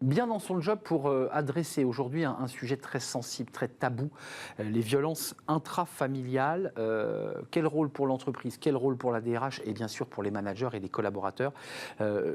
bien dans son job pour adresser aujourd'hui un sujet très sensible, très tabou, les violences intrafamiliales. Quel rôle pour l'entreprise, quel rôle pour la DRH et bien sûr pour les managers et les collaborateurs.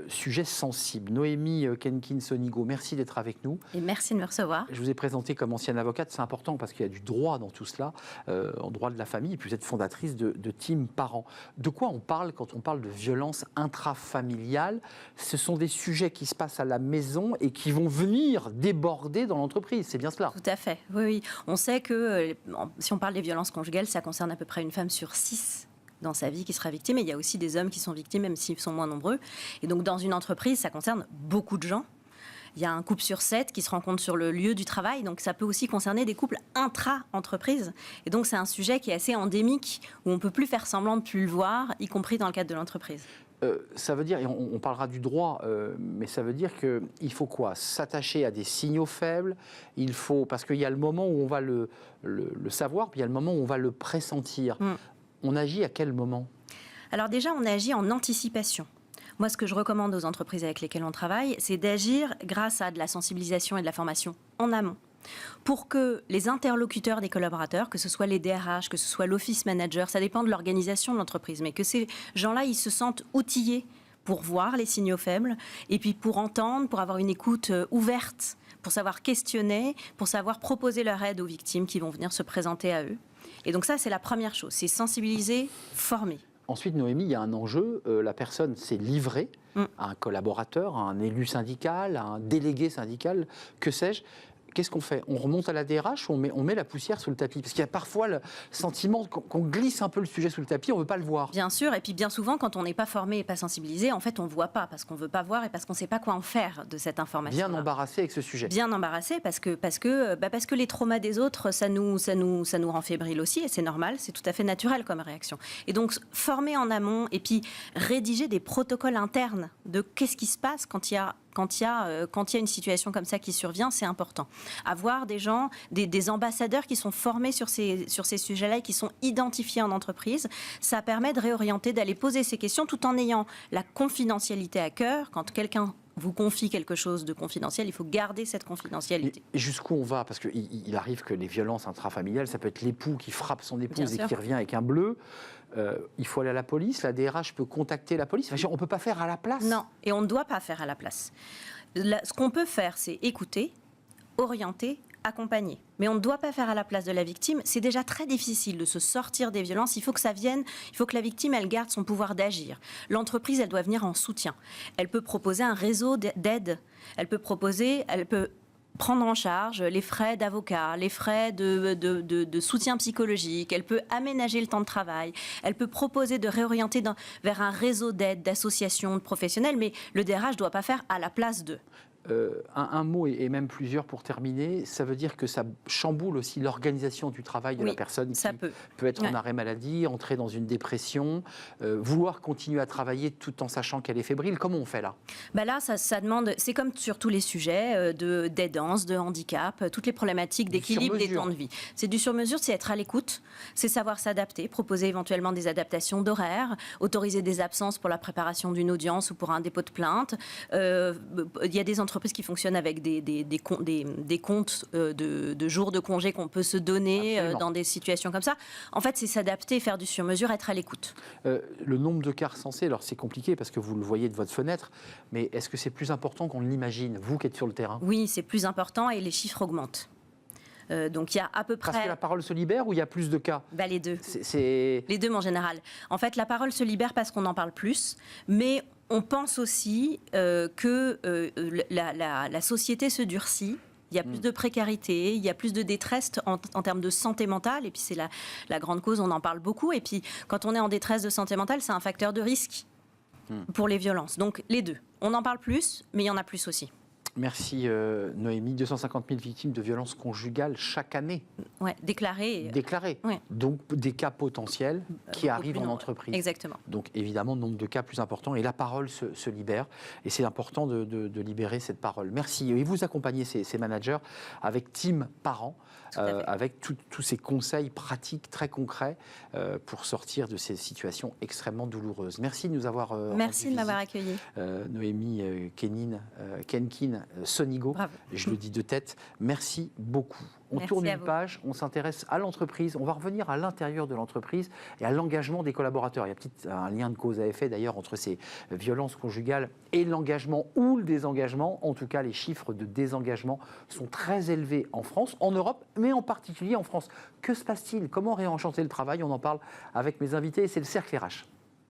Sujet sensible. Noémie Kenkine-Sonigo, merci d'être avec nous. Et merci de me recevoir. Je vous ai présenté comme ancienne avocate, c'est important parce qu'il y a du droit dans tout cela, en droit de la famille, et puis vous êtes fondatrice de Team Parents. De quoi on parle quand on parle de violence intrafamiliale? Ce sont des sujets qui se passent à la maison et qui vont venir déborder dans l'entreprise, c'est bien cela? Tout à fait, oui. On sait que si on parle des violences conjugales, ça concerne à peu près une femme sur 6 dans sa vie qui sera victime, et il y a aussi des hommes qui sont victimes, même s'ils sont moins nombreux. Et donc dans une entreprise, ça concerne beaucoup de gens. Il y a un couple sur 7 qui se rencontre sur le lieu du travail, donc ça peut aussi concerner des couples intra-entreprise. Et donc c'est un sujet qui est assez endémique, où on ne peut plus faire semblant de ne plus le voir, y compris dans le cadre de l'entreprise. Ça veut dire, et on parlera du droit, mais ça veut dire qu'il faut quoi? S'attacher à des signaux faibles, il faut, parce qu'il y a le moment où on va le savoir, puis il y a le moment où on va le pressentir. On agit à quel moment? Alors déjà, on agit en anticipation. Moi, ce que je recommande aux entreprises avec lesquelles on travaille, c'est d'agir grâce à de la sensibilisation et de la formation en amont, pour que les interlocuteurs des collaborateurs, que ce soit les DRH, que ce soit l'office manager, ça dépend de l'organisation de l'entreprise, mais que ces gens-là, ils se sentent outillés pour voir les signaux faibles, et puis pour entendre, pour avoir une écoute ouverte, pour savoir questionner, pour savoir proposer leur aide aux victimes qui vont venir se présenter à eux. Et donc ça, c'est la première chose, c'est sensibiliser, former. Ensuite, Noémie, il y a un enjeu. La personne s'est livrée à un collaborateur, à un élu syndical, à un délégué syndical, que sais-je. Qu'est-ce qu'on fait? On remonte à la DRH ou on met la poussière sous le tapis? Parce qu'il y a parfois le sentiment qu'on glisse un peu le sujet sous le tapis, on ne veut pas le voir. Bien sûr, et puis bien souvent, quand on n'est pas formé et pas sensibilisé, en fait, on ne voit pas, parce qu'on ne veut pas voir et parce qu'on ne sait pas quoi en faire de cette information. Bien embarrassé avec ce sujet. Bien embarrassé, parce que les traumas des autres, ça nous rend fébriles aussi, et c'est normal, c'est tout à fait naturel comme réaction. Et donc, former en amont, et puis rédiger des protocoles internes de qu'est-ce qui se passe quand il y a une situation comme ça qui survient, c'est important. Avoir des gens, des ambassadeurs qui sont formés sur ces sujets-là et qui sont identifiés en entreprise, ça permet de réorienter, d'aller poser ces questions tout en ayant la confidentialité à cœur. Quand quelqu'un vous confie quelque chose de confidentiel, il faut garder cette confidentialité. Et jusqu'où on va? Parce qu'il arrive que les violences intrafamiliales, ça peut être l'époux qui frappe son épouse et qui revient avec un bleu. Il faut aller à la police, la DRH peut contacter la police. Enfin, on ne peut pas faire à la place. Non, et on ne doit pas faire à la place. Ce qu'on peut faire, c'est écouter, orienter, accompagner. Mais on ne doit pas faire à la place de la victime. C'est déjà très difficile de se sortir des violences. Il faut que ça vienne, il faut que la victime, elle garde son pouvoir d'agir. L'entreprise, elle doit venir en soutien. Elle peut proposer un réseau d'aide. Elle peut prendre en charge les frais d'avocat, les frais de soutien psychologique. Elle peut aménager le temps de travail. Elle peut proposer de réorienter vers un réseau d'aide, d'associations, de professionnels. Mais le DRH ne doit pas faire à la place d'eux. Un mot et même plusieurs pour terminer, ça veut dire que ça chamboule aussi l'organisation du travail de la personne qui peut être en arrêt maladie, entrer dans une dépression, vouloir continuer à travailler tout en sachant qu'elle est fébrile. Comment on fait là? Là, ça demande, c'est comme sur tous les sujets d'aidance, de handicap, toutes les problématiques d'équilibre des temps de vie. C'est du sur-mesure, c'est être à l'écoute, c'est savoir s'adapter, proposer éventuellement des adaptations d'horaires, autoriser des absences pour la préparation d'une audience ou pour un dépôt de plainte. Il y a des entreprises qui fonctionnent avec des comptes de jours de congé qu'on peut se donner dans des situations comme ça. En fait, c'est s'adapter, faire du sur-mesure, être à l'écoute. Le nombre de cas recensés, alors c'est compliqué parce que vous le voyez de votre fenêtre, mais est-ce que c'est plus important qu'on l'imagine, vous qui êtes sur le terrain? Oui, c'est plus important et les chiffres augmentent. Donc il y a à peu près... Parce que la parole se libère ou il y a plus de cas? Les deux. Les deux en général. En fait, la parole se libère parce qu'on en parle plus, mais on pense aussi que la société se durcit. Il y a plus de précarité, il y a plus de détresse en termes de santé mentale. Et puis c'est la grande cause, on en parle beaucoup. Et puis quand on est en détresse de santé mentale, c'est un facteur de risque pour les violences. Donc les deux. On en parle plus, mais il y en a plus aussi. Merci Noémie. 250 000 victimes de violences conjugales chaque année. Ouais, déclarées. Ouais. Donc des cas potentiels qui arrivent en entreprise. Exactement. Donc évidemment, nombre de cas plus important et la parole se libère. Et c'est important de libérer cette parole. Merci. Et vous accompagnez ces managers avec Team Parents, avec tous ces conseils pratiques très concrets pour sortir de ces situations extrêmement douloureuses. Merci de nous avoir Merci de m'avoir accueilli. Noémie Kenkine Hélène Sonigo. Bravo. Je le dis de tête, merci beaucoup. On Merci tourne à une vous. page, on s'intéresse à l'entreprise, on va revenir à l'intérieur de l'entreprise et à l'engagement des collaborateurs. Il y a peut-être un lien de cause à effet d'ailleurs entre ces violences conjugales et l'engagement ou le désengagement. En tout cas, les chiffres de désengagement sont très élevés en France, en Europe, mais en particulier en France. Que se passe-t-il? Comment réenchanter le travail? On en parle avec mes invités et c'est le Cercle RH.